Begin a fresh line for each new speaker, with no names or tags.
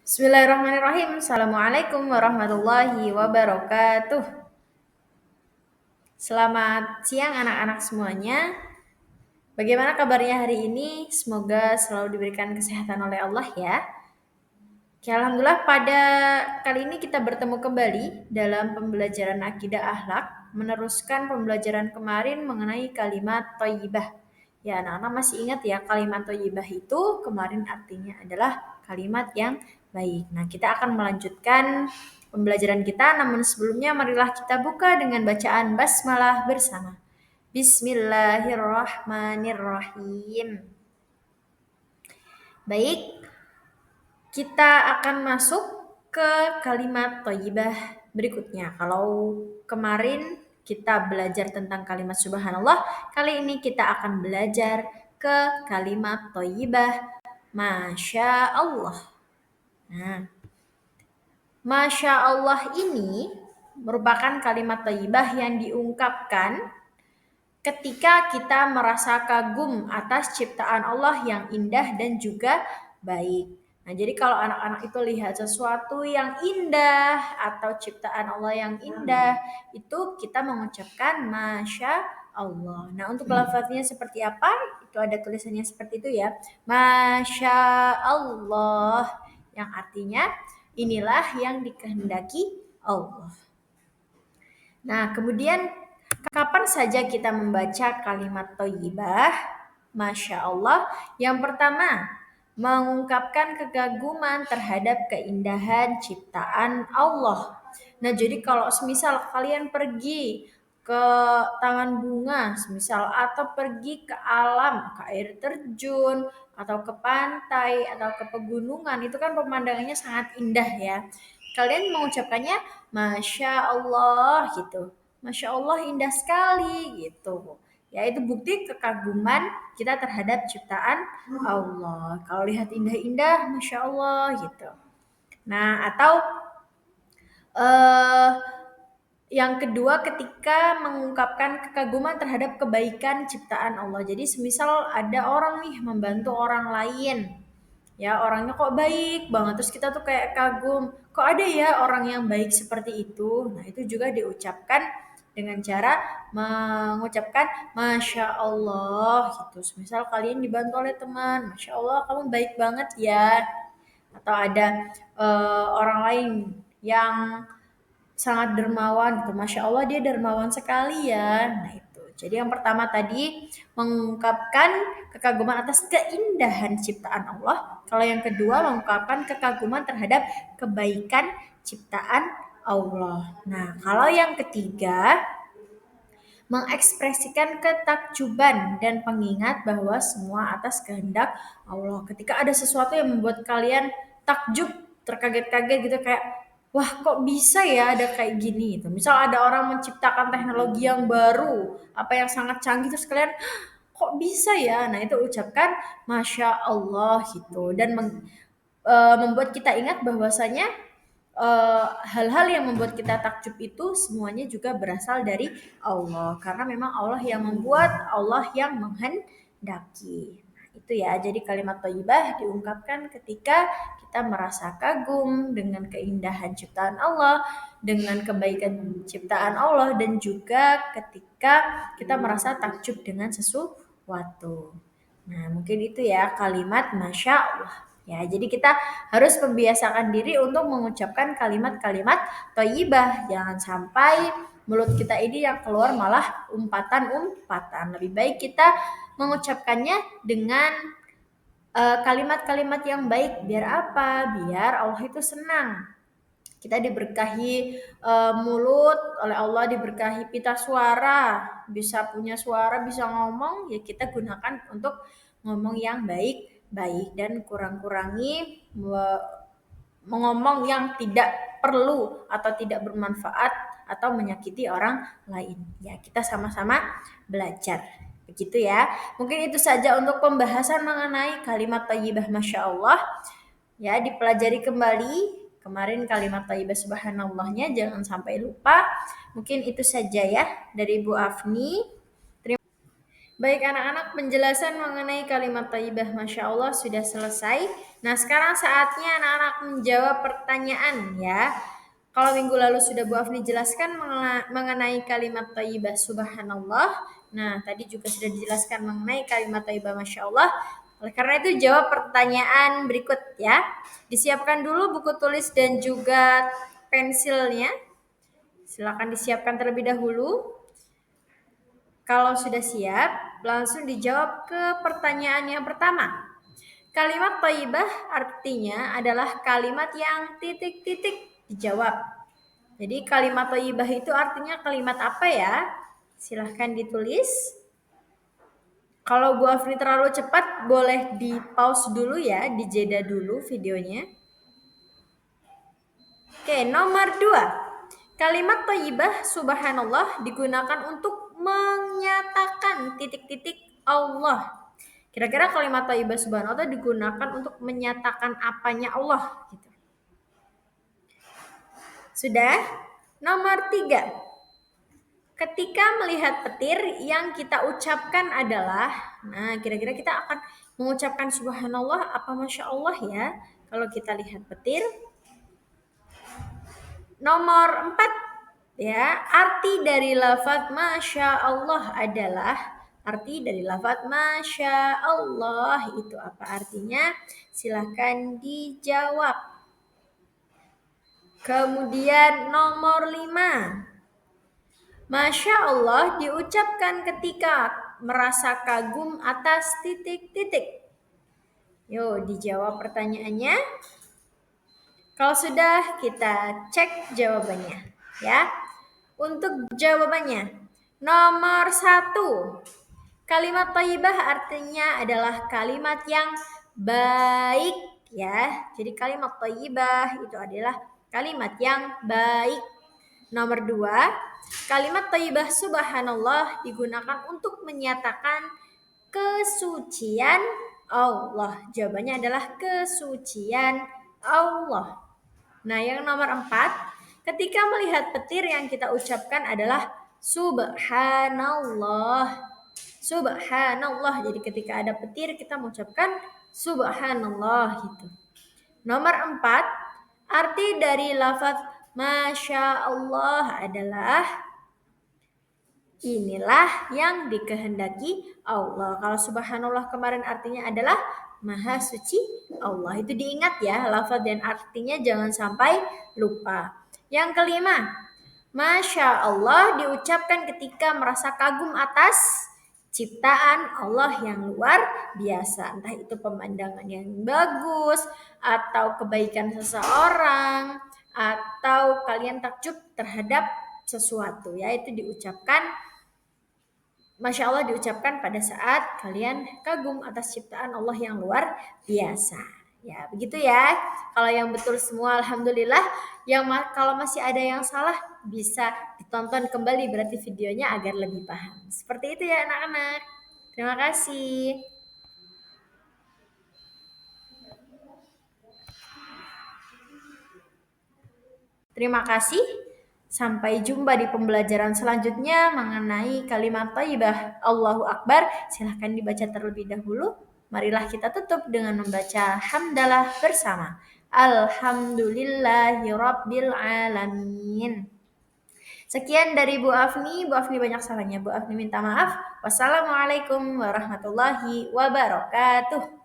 Bismillahirrahmanirrahim. Assalamualaikum warahmatullahi wabarakatuh. Selamat siang anak-anak semuanya. Bagaimana kabarnya hari ini? Semoga selalu diberikan kesehatan oleh Allah ya. Oke, alhamdulillah pada kali ini kita bertemu kembali dalam pembelajaran akidah akhlak, meneruskan pembelajaran kemarin mengenai kalimat thayyibah. Ya, anak-anak masih ingat ya kalimat thayyibah itu kemarin artinya adalah kalimat yang baik. Nah, kita akan melanjutkan pembelajaran kita, namun sebelumnya marilah kita buka dengan bacaan basmalah bersama. Bismillahirrahmanirrahim. Baik, kita akan masuk ke kalimat thayyibah berikutnya. Kalau kemarin kita belajar tentang kalimat subhanallah, kali ini kita akan belajar ke kalimat thayyibah masya Allah. Nah, masya Allah ini merupakan kalimat thayyibah yang diungkapkan ketika kita merasa kagum atas ciptaan Allah yang indah dan juga baik. Nah, jadi kalau anak-anak itu lihat sesuatu yang indah atau ciptaan Allah yang indah, itu kita mengucapkan Masya Allah. Nah, untuk lafaznya seperti apa? Itu ada tulisannya seperti itu ya. Masya Allah. Yang artinya inilah yang dikehendaki Allah. Nah, kemudian kapan saja kita membaca kalimat thayyibah? Masya Allah. Yang pertama, mengungkapkan kekaguman terhadap keindahan ciptaan Allah. Nah, jadi kalau semisal kalian pergi ke taman bunga, semisal atau pergi ke alam, ke air terjun, atau ke pantai, atau ke pegunungan, itu kan pemandangannya sangat indah ya. Kalian mengucapkannya Masya Allah gitu. Masya Allah indah sekali gitu. Ya itu bukti kekaguman kita terhadap ciptaan Allah. Kalau lihat indah-indah, Masya Allah gitu. Nah atau eh yang kedua ketika mengungkapkan kekaguman terhadap kebaikan ciptaan Allah. Jadi semisal ada orang nih membantu orang lain, ya orangnya kok baik banget, terus kita tuh kayak kagum, kok ada ya orang yang baik seperti itu. Nah itu juga diucapkan dengan cara mengucapkan Masya Allah gitu. Misal kalian dibantu oleh teman, Masya Allah kamu baik banget ya. Atau ada orang lain yang sangat dermawan gitu. Masya Allah dia dermawan sekali ya. Nah itu. Jadi yang pertama tadi mengungkapkan kekaguman atas keindahan ciptaan Allah. Kalau yang kedua mengungkapkan kekaguman terhadap kebaikan ciptaan Allah. Nah kalau yang ketiga mengekspresikan ketakjuban dan pengingat bahwa semua atas kehendak Allah. Ketika ada sesuatu yang membuat kalian takjub, terkaget-kaget gitu kayak wah kok bisa ya ada kayak gini gitu. Misal ada orang menciptakan teknologi yang baru, apa yang sangat canggih terus kalian kok bisa ya. Nah, itu ucapkan Masya Allah gitu dan membuat kita ingat bahwasanya hal-hal yang membuat kita takjub itu semuanya juga berasal dari Allah karena memang Allah yang membuat, Allah yang menghendaki. Nah, itu ya. Jadi kalimat thayyibah diungkapkan ketika kita merasa kagum dengan keindahan ciptaan Allah, dengan kebaikan ciptaan Allah dan juga ketika kita merasa takjub dengan sesuatu. Nah, mungkin itu ya kalimat Masya Allah. Ya, jadi kita harus membiasakan diri untuk mengucapkan kalimat-kalimat thayyibah. Jangan sampai mulut kita ini yang keluar malah umpatan-umpatan. Lebih baik kita mengucapkannya dengan kalimat-kalimat yang baik. Biar apa? Biar Allah itu senang. Kita diberkahi mulut oleh Allah, diberkahi pita suara, bisa punya suara, bisa ngomong, ya kita gunakan untuk ngomong yang baik-baik dan kurang-kurangi mengomong yang tidak perlu atau tidak bermanfaat atau menyakiti orang lain. Ya, kita sama-sama belajar. Begitu ya. Mungkin itu saja untuk pembahasan mengenai kalimat thayyibah Masya Allah. Ya, dipelajari kembali. Kemarin kalimat thayyibah subhanallahnya jangan sampai lupa. Mungkin itu saja ya dari Bu Afni. Baik anak-anak, penjelasan mengenai kalimat thayyibah Masya Allah sudah selesai. Nah sekarang saatnya anak-anak menjawab pertanyaan ya. Kalau minggu lalu sudah Bu Afni jelaskan mengenai kalimat thayyibah Subhanallah. Nah tadi juga sudah dijelaskan mengenai kalimat thayyibah Masya Allah. Oleh karena itu jawab pertanyaan berikut ya. Disiapkan dulu buku tulis dan juga pensilnya. Silakan disiapkan terlebih dahulu. Kalau sudah siap, langsung dijawab ke pertanyaan yang pertama. Kalimat thayyibah artinya adalah kalimat yang titik-titik dijawab. Jadi kalimat thayyibah itu artinya kalimat apa ya? Silahkan ditulis. Kalau Bu Afri terlalu cepat, boleh di pause dulu ya, dijeda dulu videonya. Oke, nomor 2. Kalimat thayyibah subhanallah digunakan untuk menyatakan titik-titik Allah. Kira-kira kalimat thayyibah subhanallah digunakan untuk menyatakan apanya Allah gitu. Sudah? Nomor 3. Ketika melihat petir yang kita ucapkan adalah, nah kira-kira kita akan mengucapkan subhanallah apa masya Allah ya kalau kita lihat petir. Nomor 4 ya, arti dari lafaz masya Allah adalah masya Allah itu apa artinya? Silahkan dijawab. Kemudian nomor 5. Masya Allah diucapkan ketika merasa kagum atas titik-titik. Yuk dijawab pertanyaannya. Kalau sudah kita cek jawabannya ya. Untuk jawabannya nomor 1. Kalimat thayyibah artinya adalah kalimat yang baik ya. Jadi kalimat thayyibah itu adalah kalimat yang baik. Nomor 2, kalimat thayyibah subhanallah digunakan untuk menyatakan kesucian Allah. Jawabannya adalah kesucian Allah. Nah, yang nomor 4, ketika melihat petir yang kita ucapkan adalah subhanallah. Subhanallah. Jadi ketika ada petir kita mengucapkan subhanallah gitu. Nomor 4, arti dari lafaz masya Allah adalah inilah yang dikehendaki Allah. Kalau subhanallah kemarin artinya adalah maha suci Allah. Itu diingat ya, lafaz dan artinya jangan sampai lupa. Yang kelima, masya Allah diucapkan ketika merasa kagum atas ciptaan Allah yang luar biasa. Entah itu pemandangan yang bagus, atau kebaikan seseorang, atau kalian takjub terhadap sesuatu. Ya, itu diucapkan Masya Allah diucapkan pada saat kalian kagum atas ciptaan Allah yang luar biasa. Ya, begitu ya. Kalau yang betul semua alhamdulillah. Kalau masih ada yang salah bisa ditonton kembali berarti videonya agar lebih paham. Seperti itu ya anak-anak. Terima kasih. Terima kasih. Sampai jumpa di pembelajaran selanjutnya mengenai kalimat thayyibah Allahu Akbar. Silahkan dibaca terlebih dahulu. Marilah kita tutup dengan membaca hamdalah bersama. Alhamdulillahirabbil alamin. Sekian dari Bu Afni. Bu Afni banyak salahnya. Bu Afni minta maaf. Wassalamualaikum warahmatullahi wabarakatuh.